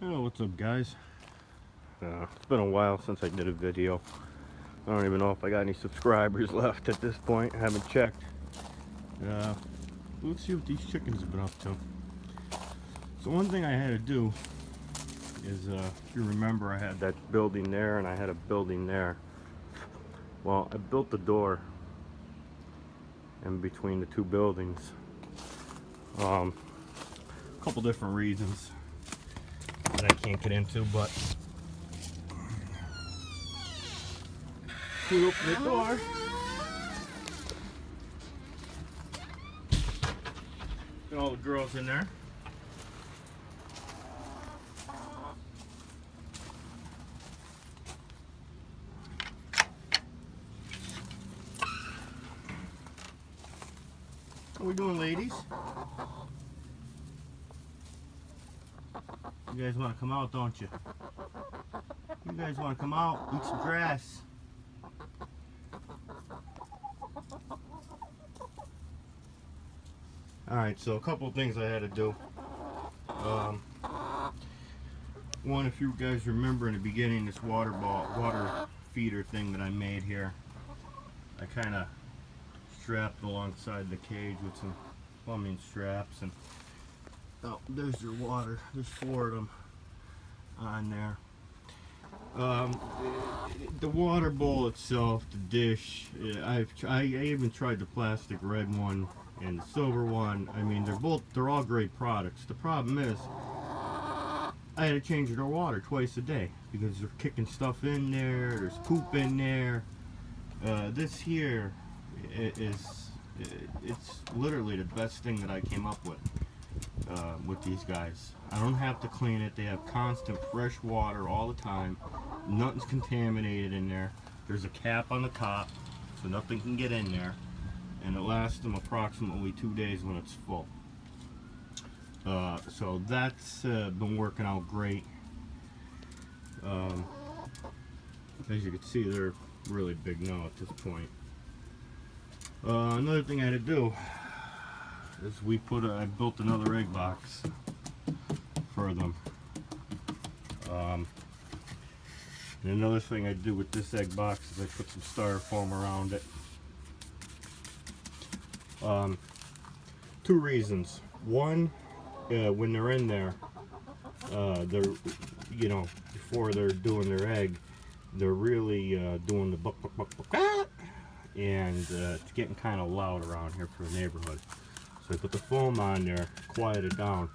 Oh, what's up, guys? It's been a while since I did a video. I don't even know if I got any subscribers left at this point. I haven't checked. Uh, let's see what these chickens have been up to. So one thing I had to do is, if you remember, I had that building there and I had a building there. Well, I built the door in between the two buildings. A couple different reasons that I can't get into, but we open the door. Got all the girls in there. How we doing, ladies? You guys want to come out, don't you? You guys want to come out, eat some grass. Alright, so a couple of things I had to do. One, if you guys remember in the beginning, this water feeder thing that I made here, I kind of strapped alongside the cage with some plumbing straps, and oh, there's your water. There's 4 of them on there. The water bowl itself, the dish, I even tried the plastic red one and the silver one. I mean, they're all great products. The problem is I had to change their water twice a day because they're kicking stuff in there. There's poop in there. This here it's literally the best thing that I came up with these guys. I don't have to clean it. They have constant fresh water all the time. Nothing's contaminated in there. There's a cap on the top so nothing can get in there, and it lasts them approximately 2 days when it's full. So that's been working out great. As you can see, they're really big now at this point. Another thing I had to do is I built another egg box for them. And another thing I did with this egg box is I put some styrofoam around it. 2 reasons. One, when they're in there, they're, before they're doing their egg, they're really doing the buck, and it's getting kind of loud around here for the neighborhood. So I put the foam on there, quiet it down.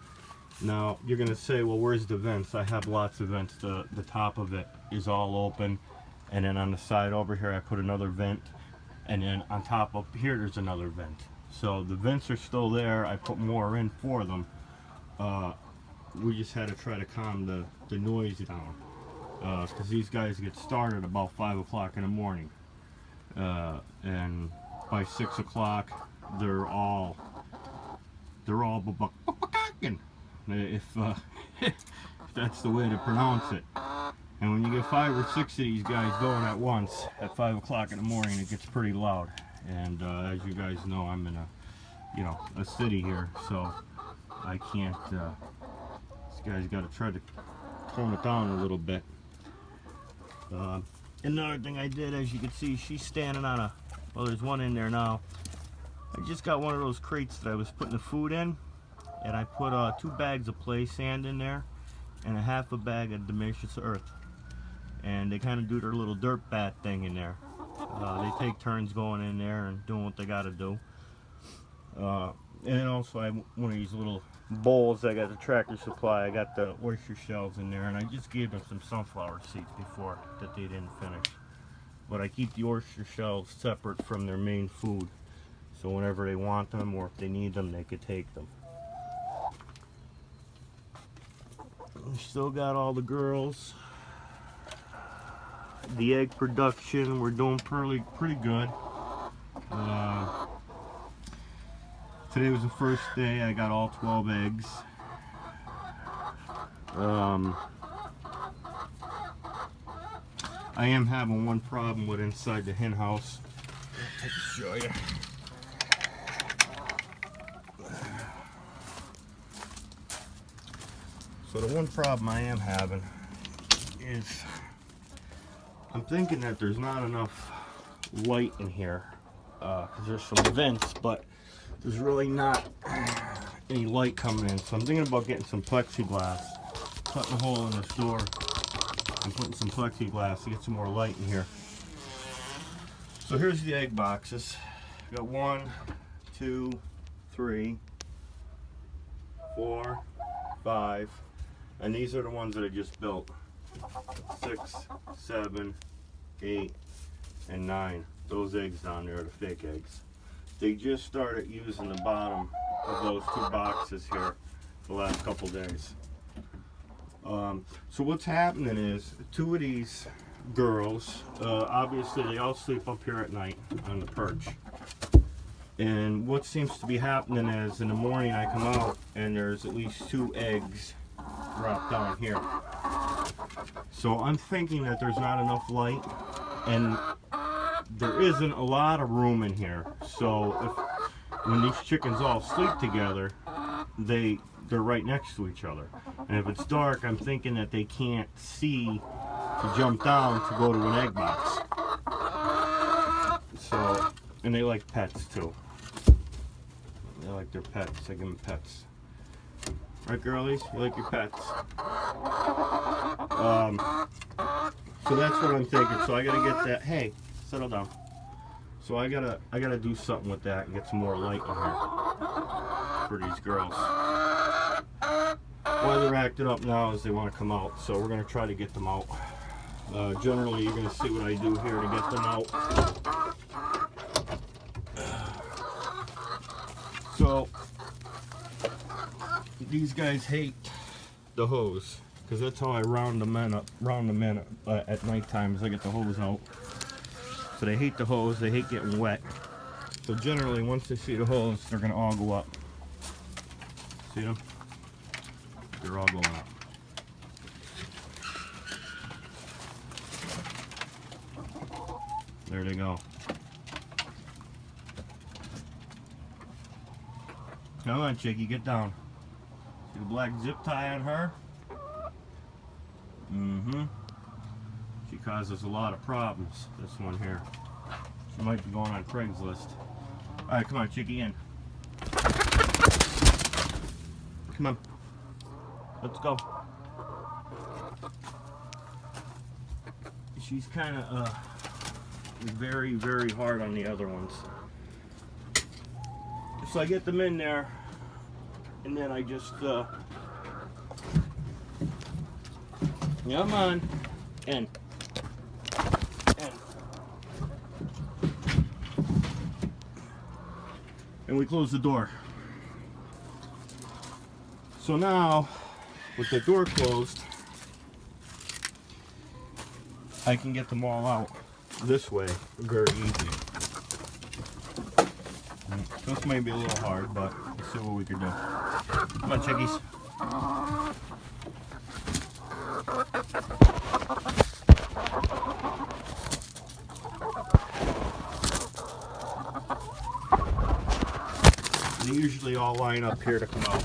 Now you're gonna say, well, where's the vents? I have lots of vents. The top of it is all open, and then on the side over here I put another vent, and then on top of here there's another vent. So the vents are still there. I put more in for them. We just had to try to calm the noise down, because these guys get started about 5 o'clock in the morning, and by 6 o'clock they're all bucking, if that's the way to pronounce it. And when you get 5 or 6 of these guys going at once at 5 o'clock in the morning, it gets pretty loud. And as you guys know, I'm in a city here, so I can't. This guy's got to try to tone it down a little bit. Another thing I did, as you can see, she's standing on well, there's one in there now. I just got one of those crates that I was putting the food in, and I put 2 bags of play sand in there and a half a bag of Dimensions Earth, and they kind of do their little dirt bat thing in there. They take turns going in there and doing what they got to do. And also I have one of these little bowls. I got the Tractor Supply. I got the oyster shells in there, and I just gave them some sunflower seeds before that they didn't finish. But I keep the oyster shells separate from their main food, so whenever they want them or if they need them, they could take them. We still got all the girls. The egg production, we're doing pretty good. Today was the first day. I got all 12 eggs. I am having one problem with inside the hen house. I'll show you. So the one problem I am having is I'm thinking that there's not enough light in here because there's some vents, but there's really not any light coming in. So I'm thinking about getting some plexiglass, cutting a hole in this door and putting some plexiglass to get some more light in here. So here's the egg boxes. Got 1, 2, 3, 4, 5, and these are the ones that I just built. 6, 7, 8, and 9. Those eggs down there are the fake eggs. They just started using the bottom of those 2 boxes here the last couple days. So what's happening is 2 of these girls, obviously they all sleep up here at night on the perch. And what seems to be happening is in the morning I come out and there's at least 2 eggs dropped down here. So I'm thinking that there's not enough light and there isn't a lot of room in here. So when these chickens all sleep together, they're right next to each other. And if it's dark, I'm thinking that they can't see to jump down to go to an egg box. So, and they like pets too. They like their pets. I give them pets. Right, girlies? You like your pets? So that's what I'm thinking. So I gotta get that. Hey, settle down. So I gotta do something with that and get some more light in here for these girls. Why they're acting up now is they want to come out. So we're gonna try to get them out. Generally, you're gonna see what I do here to get them out. So these guys hate the hose because that's how I round them in at night time. As I get the hose out. So they hate the hose. They hate getting wet. So generally, once they see the hose, they're gonna all go up. See them? They're all going up. There they go. Come on, Chickie, get down. See the black zip tie on her? She causes a lot of problems, this one here. She might be going on Craigslist. Alright, come on, Chickie, in. Come on. Let's go. She's kind of very, very hard on the other ones. So I get them in there, and then I just, come on, in. And we close the door. So now, with the door closed, I can get them all out this way very easy. This may be a little hard, but let's see what we can do. Come on, chickies. They usually all line up here to come out.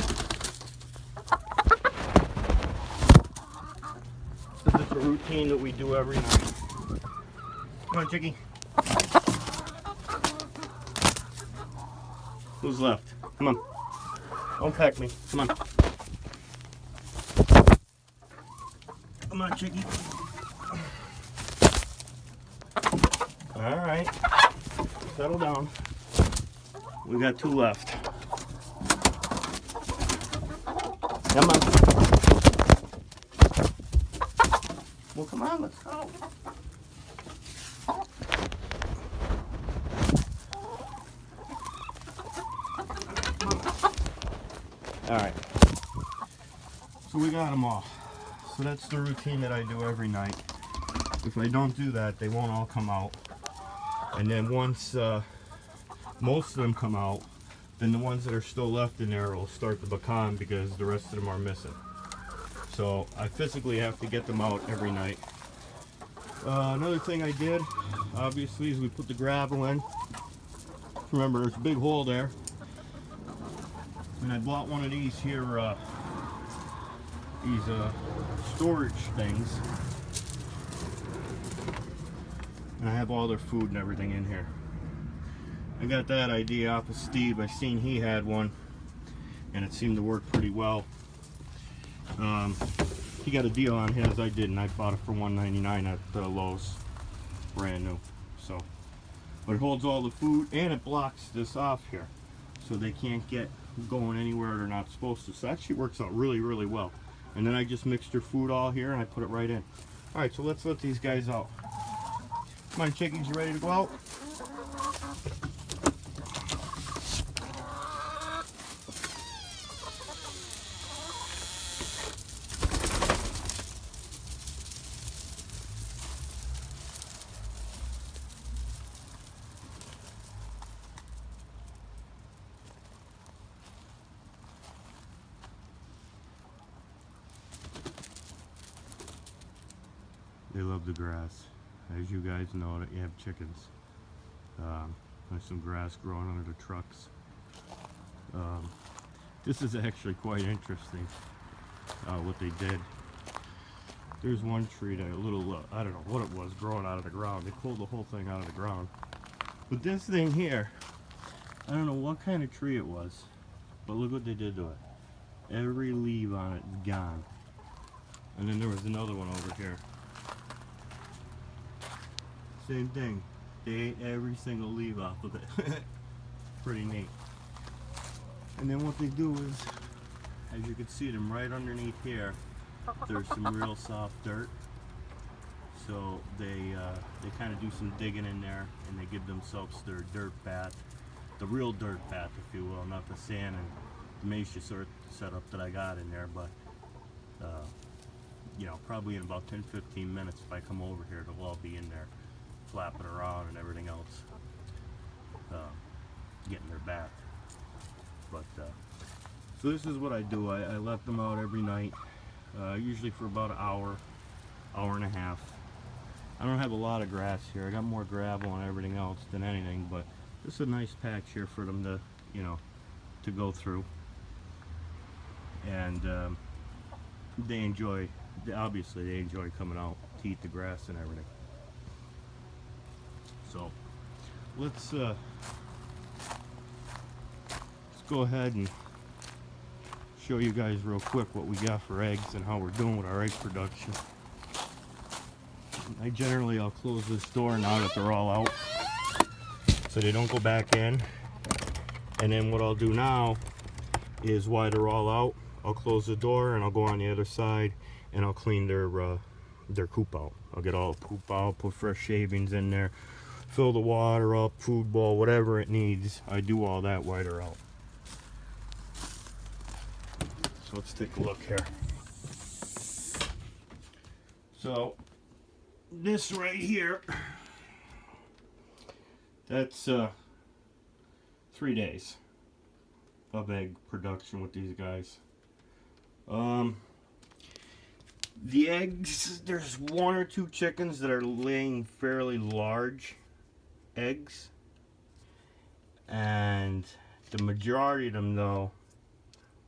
This is a routine that we do every night. Come on, Chickie. Who's left? Come on. Don't peck me. Come on. Come on, Chickie. Alright. Settle down. We got 2 left. Come on. Well, come on, let's go. Alright. So we got them all. So that's the routine that I do every night. If I don't do that, they won't all come out. And then once most of them come out, then the ones that are still left in there will start to pecan because the rest of them are missing. So I physically have to get them out every night. Another thing I did, obviously, is we put the gravel in. Remember, there's a big hole there. And I bought one of these here these storage things, and I have all their food and everything in here. I got that idea off of Steve. I seen he had one, and it seemed to work pretty well. He got a deal on his, I didn't. I bought it for $1.99 at Lowe's, brand new. So, but it holds all the food, and it blocks this off here, so they can't get going anywhere they're not supposed to. So that actually works out really, really well. And then I just mixed their food all here, and I put it right in. All right, so let's let these guys out. Come on, chickies, you ready to go out? They love the grass. As you guys know, that you have chickens. There's some grass growing under the trucks. This is actually quite interesting, what they did. There's one tree that a little, I don't know what it was, growing out of the ground. They pulled the whole thing out of the ground. But this thing here, I don't know what kind of tree it was, but look what they did to it. Every leaf on it is gone. And then there was another one over here. Same thing. They ate every single leaf off of it. Pretty neat. And then what they do is, as you can see them right underneath here, there's some real soft dirt. So they kind of do some digging in there, and they give themselves their dirt path, the real dirt path, if you will, not the sand and Macia sort of setup that I got in there. But you know, probably in about 10-15 minutes, if I come over here, it'll all be in there, flapping around and everything else, getting their bath. But so this is what I do. I let them out every night, usually for about an hour, hour and a half. I don't have a lot of grass here. I got more gravel and everything else than anything, but this is a nice patch here for them to, you know, to go through. And they enjoy, obviously they enjoy coming out to eat the grass and everything. So let's go ahead and show you guys real quick what we got for eggs and how we're doing with our egg production. I'll close this door now that they're all out, so they don't go back in. And then what I'll do now is, while they're all out, I'll close the door and I'll go on the other side and I'll clean their coop out. I'll get all the poop out, put fresh shavings in there, fill the water up, food bowl, whatever it needs. I do all that while they're out. So let's take a look here. So this right here, that's 3 days of egg production with these guys. The eggs, there's 1 or 2 chickens that are laying fairly large eggs, and the majority of them though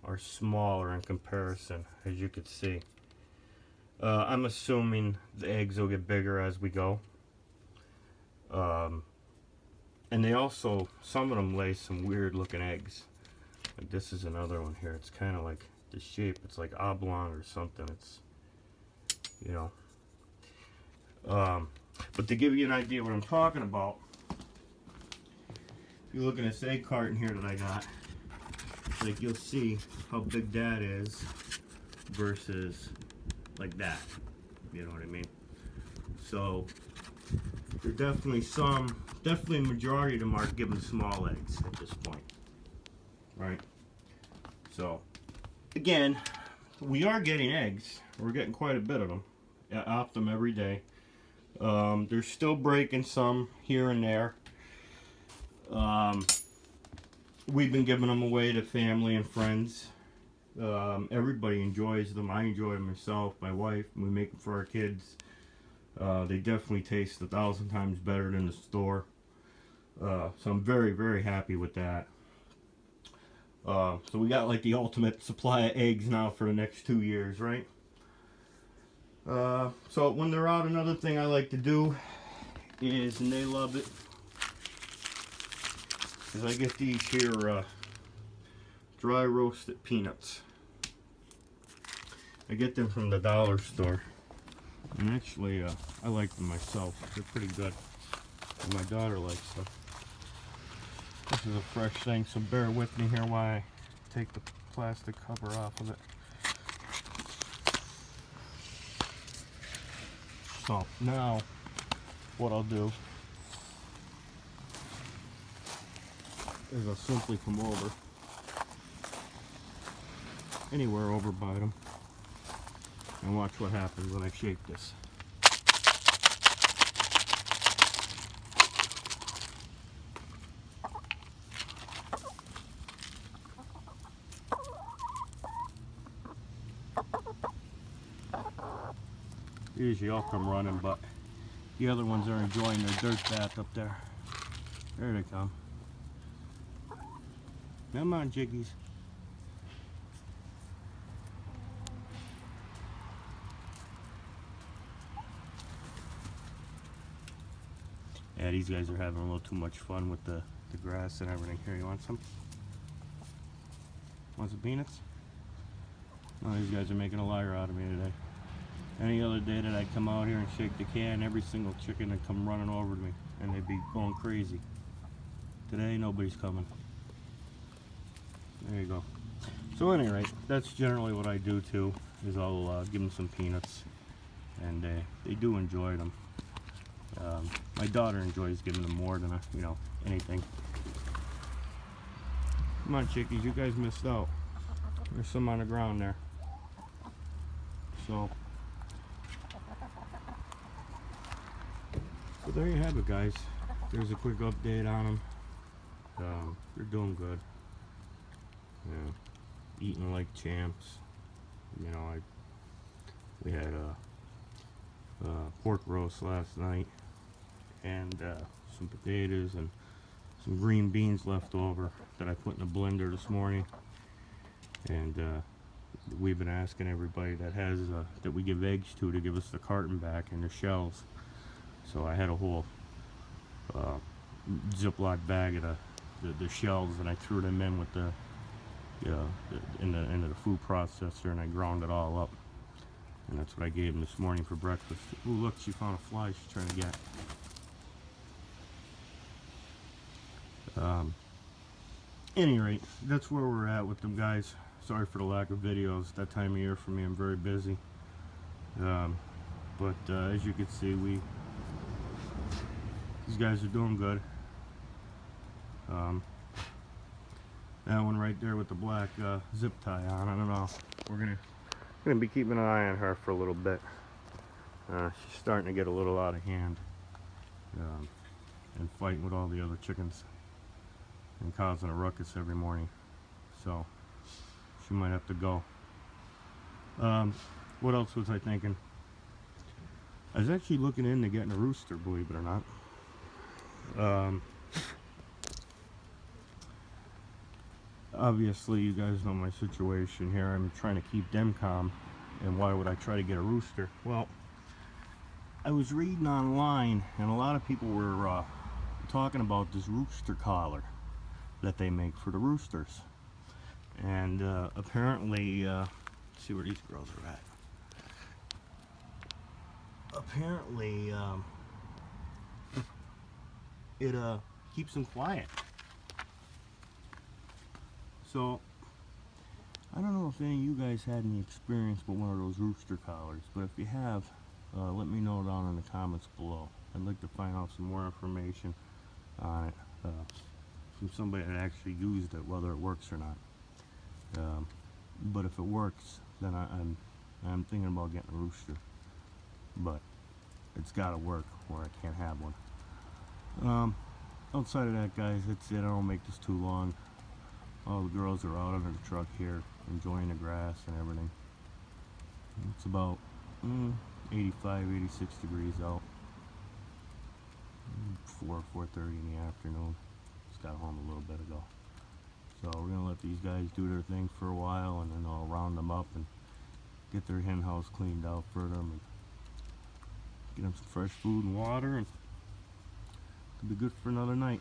are smaller in comparison, as you can see. I'm assuming the eggs will get bigger as we go. And they also, some of them lay some weird looking eggs. Like this is another one here. It's kind of like the shape, it's like oblong or something. It's, you know. But to give you an idea what I'm talking about, if you look at this egg carton here that I got, like you'll see how big that is versus like that, you know what I mean? So there are definitely definitely a majority of them are giving small eggs at this point, right? So again, we are getting eggs. We're getting quite a bit of them off them every day. They're still breaking some here and there. We've been giving them away to family and friends. Everybody enjoys them. I enjoy them myself, my wife. We make them for our kids. They definitely taste 1,000 times better than the store. So I'm very, very happy with that. So we got like the ultimate supply of eggs now for the next 2 years, right? So when they're out, another thing I like to do is, and they love it, is I get these here dry roasted peanuts. I get them from the dollar store, and actually I like them myself. They're pretty good, and my daughter likes them. This is a fresh thing, so bear with me here while I take the plastic cover off of it. So now what I'll do is I'll simply come over, anywhere over by them, and watch what happens when I shake this. Usually I'll come running, but the other ones are enjoying their dirt bath up there. There they come. Come on, Jiggies. Yeah, these guys are having a little too much fun with the grass and everything. Here, you want some? Want some peanuts? Oh, these guys are making a liar out of me today. Any other day that I'd come out here and shake the can, every single chicken would come running over to me and they'd be going crazy. Today, nobody's coming. There you go. So at any rate, that's generally what I do too, is I'll give them some peanuts, and they do enjoy them. My daughter enjoys giving them more than anything. Come on, chickies, you guys missed out. There's some on the ground there. So there you have it, guys. There's a quick update on them. They're doing good. Yeah, eating like champs. We had a pork roast last night, and some potatoes and some green beans left over that I put in a blender this morning. And we've been asking everybody that has that we give eggs to give us the carton back and the shells. So I had a whole Ziploc bag of the shells, and I threw them in with into the food processor, and I ground it all up. And that's what I gave them this morning for breakfast. Ooh, look, she found a fly she's trying to get. Any rate, that's where we're at with them, guys. Sorry for the lack of videos. That time of year for me, I'm very busy. But as you can see, these guys are doing good. That one right there with the black zip tie on, I don't know. We're gonna be keeping an eye on her for a little bit. She's starting to get a little out of hand, and fighting with all the other chickens and causing a ruckus every morning. So she might have to go. What else was I thinking? I was actually looking into getting a rooster, believe it or not. Obviously, you guys know my situation here. I'm trying to keep them calm, and why would I try to get a rooster? Well, I was reading online, and a lot of people were talking about this rooster collar that they make for the roosters. And apparently, let's see where these girls are at. Apparently, it keeps them quiet. So, I don't know if any of you guys had any experience with one of those rooster collars, but if you have, let me know down in the comments below. I'd like to find out some more information on it from somebody that actually used it, whether it works or not. But if it works, then I'm thinking about getting a rooster. But it's got to work, or I can't have one. Outside of that, guys, that's it. I don't make this too long. All the girls are out under the truck here, enjoying the grass and everything. It's about 85, 86 degrees out. 4:30 in the afternoon. Just got home a little bit ago. So we're gonna let these guys do their thing for a while, and then I'll round them up and get their hen house cleaned out for them, and get them some fresh food and water, and it'll be good for another night.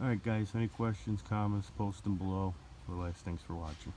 Alright guys, any questions, comments, post them below. Otherwise, thanks for watching.